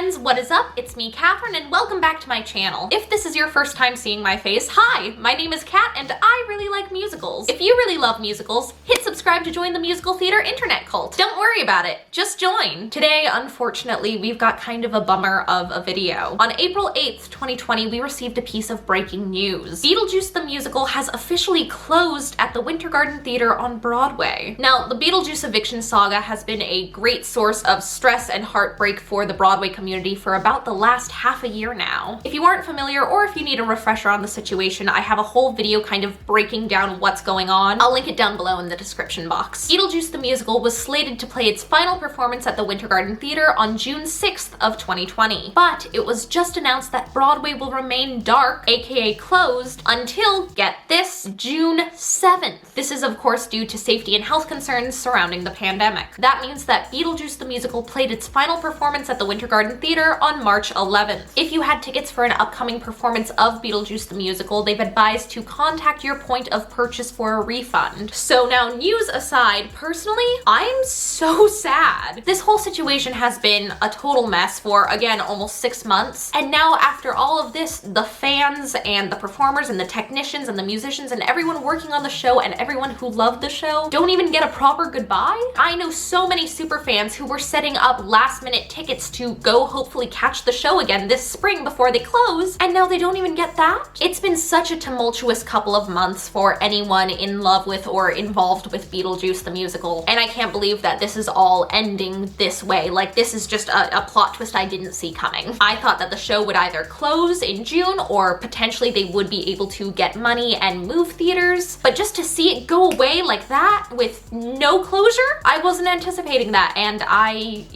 friends, what is up? It's me, Katherine, and welcome back to my channel. If this is your first time seeing my face, hi! My name is Kat, and I really like musicals. If you really love musicals, hit subscribe to join the musical theater internet cult. Don't worry about it, just join. Today, unfortunately, we've got kind of a bummer of a video. On April 8th, 2020, we received a piece of breaking news. Beetlejuice the Musical has officially closed at the Wintergarden Theater on Broadway. Now, the Beetlejuice Eviction saga has been a great source of stress and heartbreak for the Broadway community for about the last half a year now. If you aren't familiar, or if you need a refresher on the situation, I have a whole video kind of breaking down what's going on. I'll link it down below in the description box. Beetlejuice the Musical was slated to play its final performance at the Wintergarden Theater on June 6th of 2020, but it was just announced that Broadway will remain dark, aka closed, until, get this, June 7th. This is of course due to safety and health concerns surrounding the pandemic. That means that Beetlejuice the Musical played its final performance at the Wintergarden Theater on March 11th. If you had tickets for an upcoming performance of Beetlejuice the Musical, they've advised to contact your point of purchase for a refund. So now, news aside, personally, I'm so sad. This whole situation has been a total mess for, again, almost 6 months. And now after all of this, the fans and the performers and the technicians and the musicians and everyone working on the show and everyone who loved the show don't even get a proper goodbye? I know so many super fans who were setting up last minute tickets to go hopefully catch the show again this spring before they close, and now they don't even get that? It's been such a tumultuous couple of months for anyone in love with or involved with Beetlejuice the Musical, and I can't believe that this is all ending this way. Like, this is just a plot twist I didn't see coming. I thought that the show would either close in June or potentially they would be able to get money and move theaters, but just to see it go away like that with no closure, I wasn't anticipating that, and I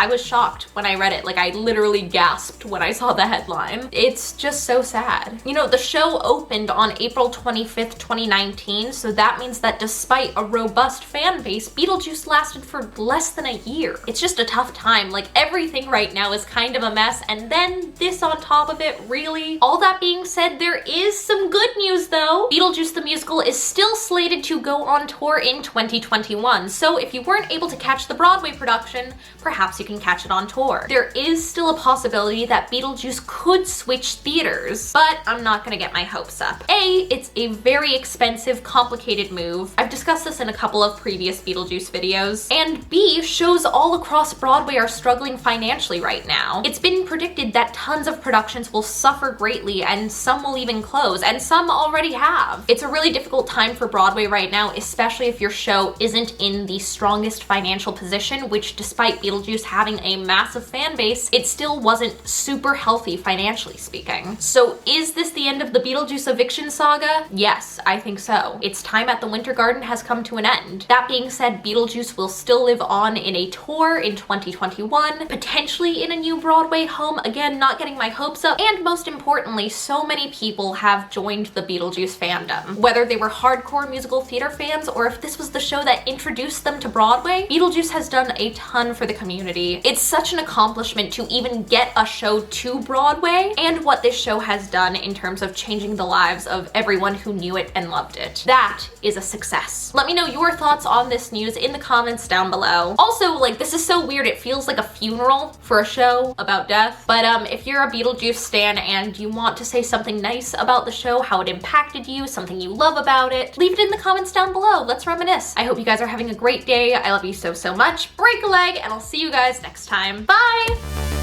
was shocked when I read it. Like, I literally gasped when I saw the headline. It's just so sad. You know, the show opened on April 25th, 2019, so that means that despite a robust fan base, Beetlejuice lasted for less than a year. It's just a tough time. Like, everything right now is kind of a mess, and then this on top of it, really? All that being said, there is some good news though. Beetlejuice the Musical is still slated to go on tour in 2021, so if you weren't able to catch the Broadway production, perhaps you can catch it on tour. There is still a possibility that Beetlejuice could switch theaters, but I'm not gonna get my hopes up. A, it's a very expensive, complicated move. I've discussed this in a couple of previous Beetlejuice videos. And B, shows all across Broadway are struggling financially right now. It's been predicted that tons of productions will suffer greatly, and some will even close, and some already have. It's a really difficult time for Broadway right now, especially if your show isn't in the strongest financial position, which despite Beetlejuice having a massive fan base, it still wasn't super healthy financially speaking. So is this the end of the Beetlejuice eviction saga? Yes, I think so. Its time at the Wintergarden has come to an end. That being said, Beetlejuice will still live on in a tour in 2021, potentially in a new Broadway home, again, not getting my hopes up, and most importantly, so many people have joined the Beetlejuice fandom. Whether they were hardcore musical theater fans or if this was the show that introduced them to Broadway, Beetlejuice has done a ton for the community. It's such an accomplishment to even get a show to Broadway, and what this show has done in terms of changing the lives of everyone who knew it and loved it. That is a success. Let me know your thoughts on this news in the comments down below. Also, like, this is so weird, it feels like a funeral for a show about death, but if you're a Beetlejuice stan and you want to say something nice about the show, how it impacted you, something you love about it, leave it in the comments down below. Let's reminisce. I hope you guys are having a great day. I love you so, so much. Break a leg, and I'll see you guys next time. Bye!